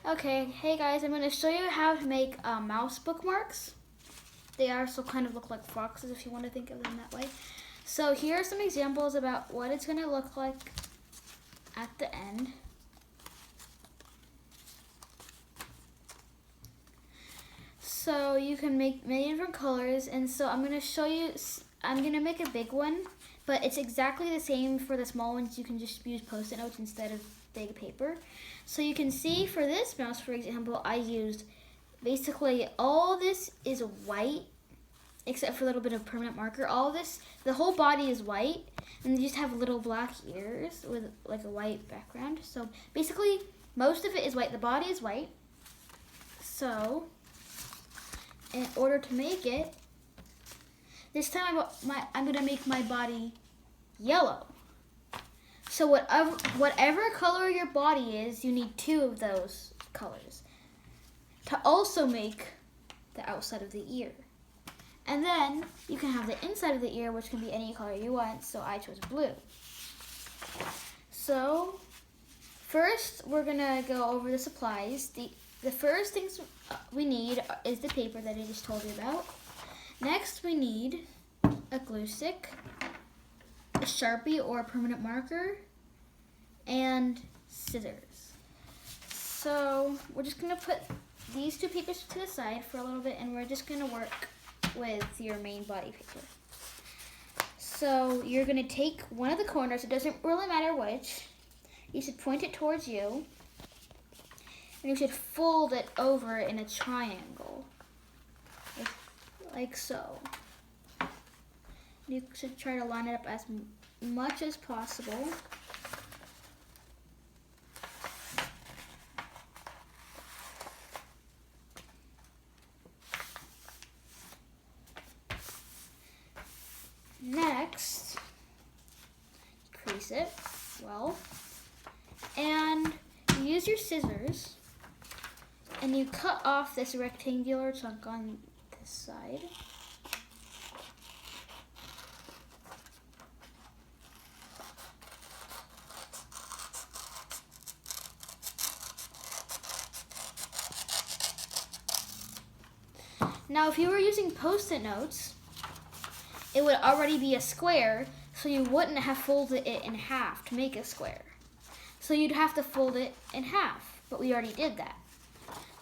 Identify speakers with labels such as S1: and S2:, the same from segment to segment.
S1: Okay, hey guys, I'm going to show you how to make mouse bookmarks. They also kind of look like foxes if you want to think of them that way. So here are some examples about what it's going to look like at the end. So you can make many different colors, and so I'm going to show you, I'm going to make a big one, but it's exactly the same for the small ones. You can just use Post-it notes instead of big paper. So you can see for this mouse, for example, I used basically all this is white, except for a little bit of permanent marker. All this, the whole body is white, and you just have little black ears with like a white background. So basically, most of it is white. The body is white. So in order to make it, this time I'm gonna make my body yellow. So whatever color your body is, you need 2 of those colors to also make the outside of the ear. And then you can have the inside of the ear, which can be any color you want, so I chose blue. So first we're gonna go over the supplies. The first things we need is the paper that I just told you about. Next we need a glue stick, a Sharpie or a permanent marker, and scissors. So we're just gonna put these 2 papers to the side for a little bit, and we're just gonna work with your main body paper. So you're gonna take one of the corners, it doesn't really matter which. You should point it towards you, and you should fold it over in a triangle, like so. You should try to line it up as much as possible. Next, crease it well, and you use your scissors and you cut off this rectangular chunk on this side. Now, if you were using Post-it notes, it would already be a square, so you wouldn't have folded it in half to make a square. So you'd have to fold it in half, but we already did that.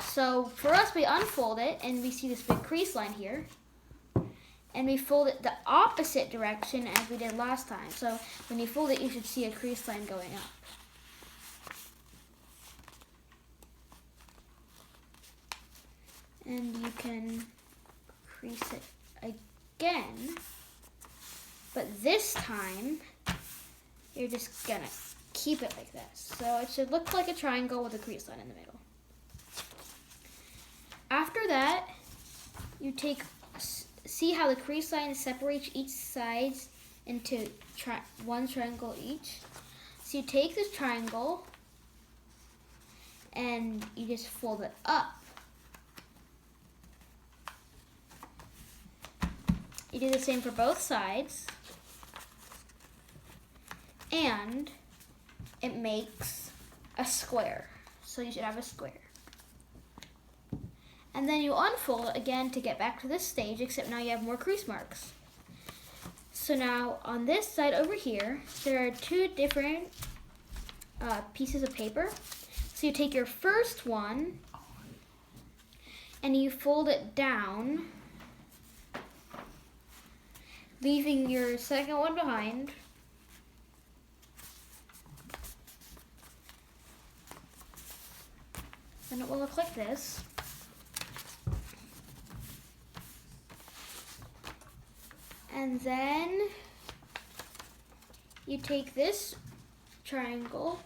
S1: So for us, we unfold it, and we see this big crease line here, and we fold it the opposite direction as we did last time. So when you fold it, you should see a crease line going up. And you can crease it again, but this time you're just gonna keep it like this. So it should look like a triangle with a crease line in the middle. After that, you see how the crease line separates each side into one triangle each. So you take this triangle and you just fold it up. You do the same for both sides, and it makes a square. So you should have a square. And then you unfold it again to get back to this stage, except now you have more crease marks. So now on this side over here, there are 2 different pieces of paper. So you take your first one and you fold it down, leaving your second one behind. Then it will look like this. And then you take this triangle.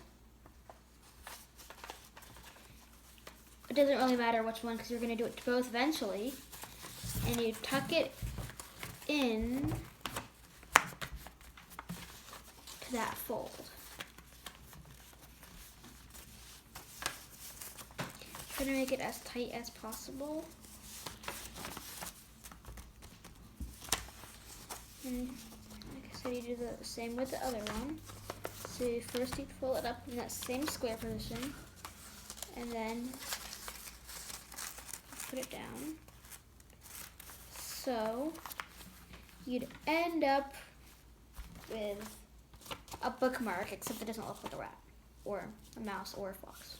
S1: It doesn't really matter which one because you're going to do it to both eventually. And you tuck it in to that fold. Try to make it as tight as possible. And like I said, you do the same with the other one. So first you fold it up in that same square position, and then put it down. So you'd end up with a bookmark, except it doesn't look like a rat or a mouse or a fox.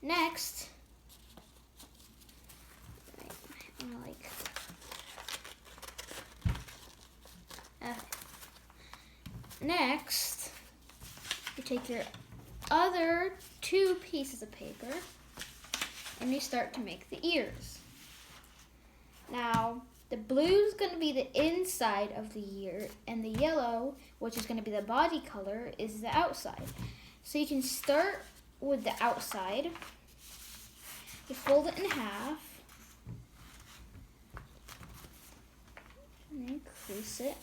S1: Next, I'm gonna next, you take your other 2 pieces of paper and you start to make the ears. Now, the blue is going to be the inside of the ear, and the yellow, which is going to be the body color, is the outside. So you can start with the outside. You fold it in half, and then crease it.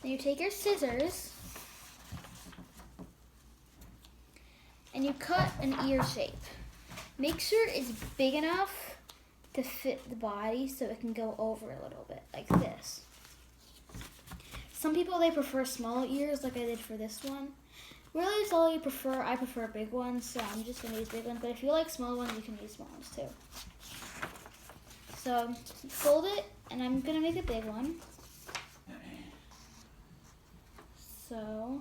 S1: Then you take your scissors, and you cut an ear shape. Make sure it's big enough to fit the body so it can go over a little bit, like this. Some people, they prefer small ears like I did for this one. Really, it's all you prefer. I prefer big ones, so I'm just going to use big ones. But if you like small ones, you can use small ones too. So fold it, and I'm going to make a big one. So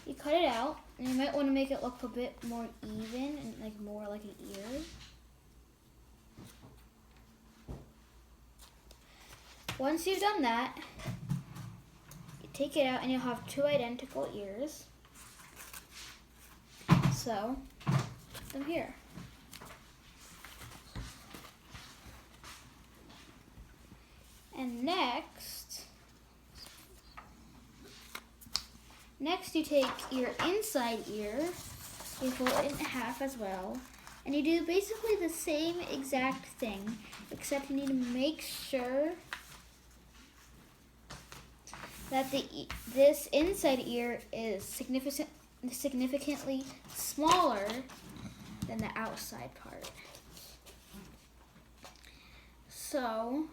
S1: you cut it out, and you might want to make it look a bit more even and like more like an ear. Once you've done that, you take it out and you'll have 2 identical ears. So, put them here. And next you take your inside ear, you fold it in half as well, and you do basically the same exact thing, except you need to make sure that this inside ear is significantly smaller than the outside part. So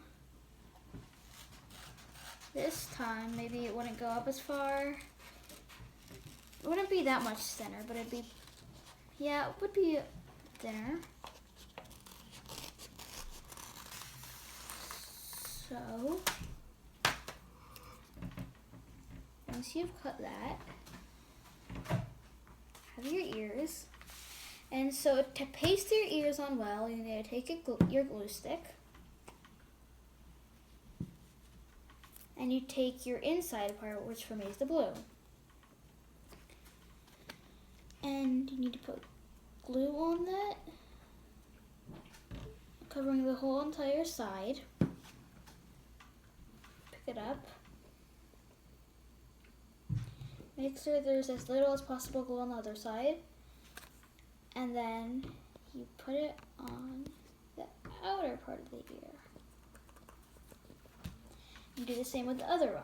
S1: this time, maybe it wouldn't go up as far. It wouldn't be that much thinner, but it'd be, yeah, it would be thinner. So, once you've cut that, have your ears. And so to paste your ears on well, you're going to take your glue stick, and you take your inside part, which for me is the blue. And you need to put glue on that, covering the whole entire side. Pick it up. Make sure there's as little as possible glue on the other side. And then you put it on the outer part of the ear. You do the same with the other one.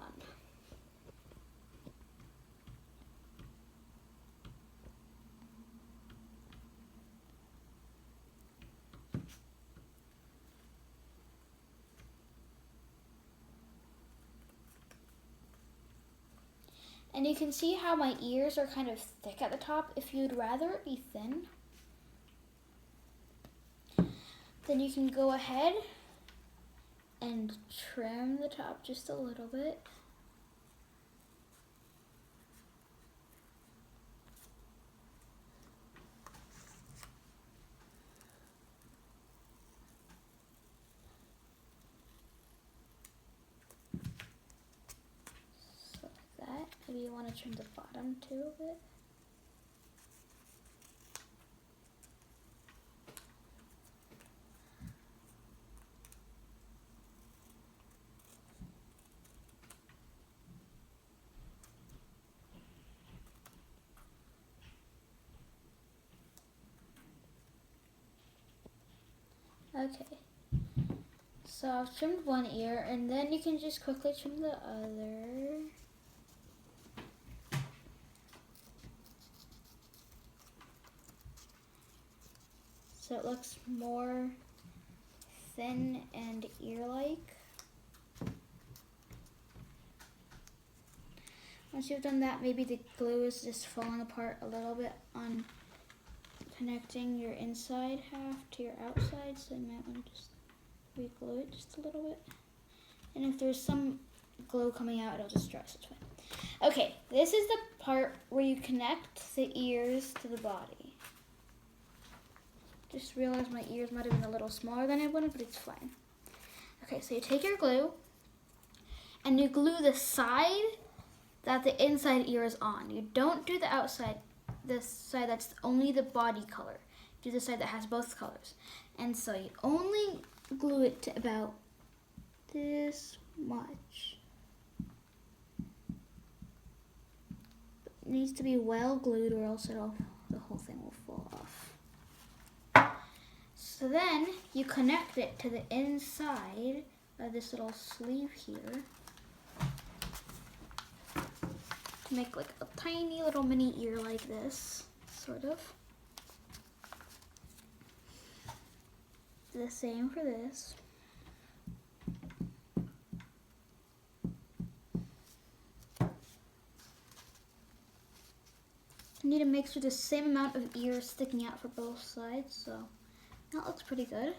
S1: And you can see how my ears are kind of thick at the top. If you'd rather it be thin, then you can go ahead and trim the top just a little bit. Maybe you want to trim the bottom too a bit. Okay, so I've trimmed one ear, and then you can just quickly trim the other. so it looks more thin and ear-like. Once you've done that, maybe the glue is just falling apart a little bit on connecting your inside half to your outside, so you might want to just re-glue it just a little bit. And if there's some glue coming out, it'll just dry, so it's fine. Okay, this is the part where you connect the ears to the body. Just realized my ears might have been a little smaller than I wanted, but it's fine. Okay, so you take your glue and you glue the side that the inside ear is on. You don't do the outside, the side that's only the body color. Do the side that has both colors. And so you only glue it to about this much. It needs to be well glued or else the whole thing will fall off. So then you connect it to the inside of this little sleeve here to make like a tiny little mini ear like this, sort of. The same for this. You need to make sure the same amount of ears sticking out for both sides, so that looks pretty good.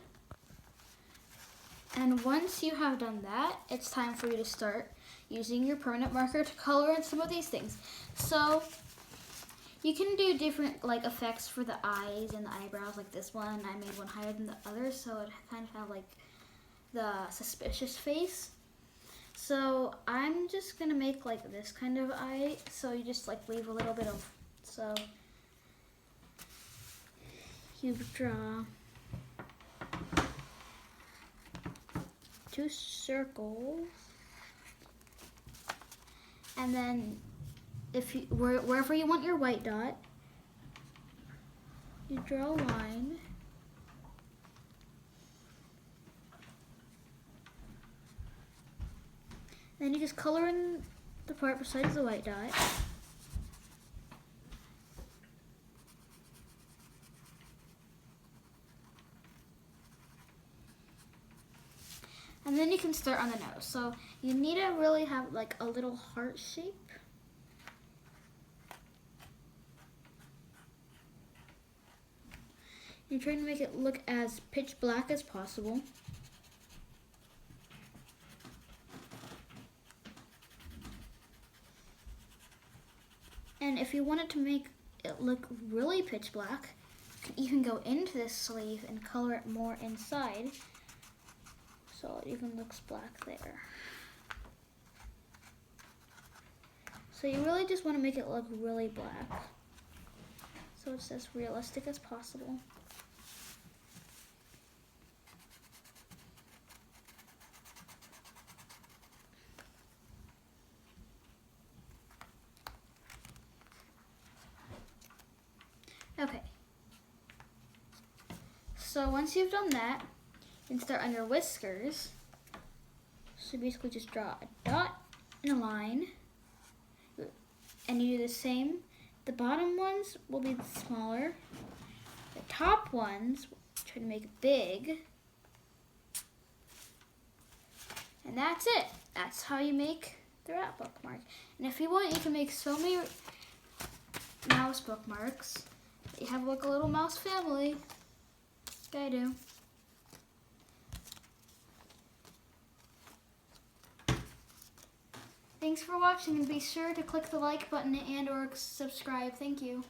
S1: And once you have done that, it's time for you to start using your permanent marker to color in some of these things. So you can do different like effects for the eyes and the eyebrows, like this one. I made one higher than the other, so it kind of have like the suspicious face. So I'm just gonna make like this kind of eye. So you just like leave a little bit of, so you draw 2 circles, and then if you wherever you want your white dot, you draw a line. Then you just color in the part besides the white dot. And then you can start on the nose. So you need to really have like a little heart shape. You're trying to make it look as pitch black as possible. And if you wanted to make it look really pitch black, you can even go into this sleeve and color it more inside, so it even looks black there. So you really just want to make it look really black, so it's as realistic as possible. Okay, so once you've done that, you can start on your whiskers. So basically just draw a dot and a line, and you do the same. The bottom ones will be smaller. The top ones, try to make it big. And that's it. That's how you make the rat bookmark. And if you want, you can make so many mouse bookmarks. You have like a little mouse family. Like I do. Thanks for watching, and be sure to click the like button and or subscribe. Thank you.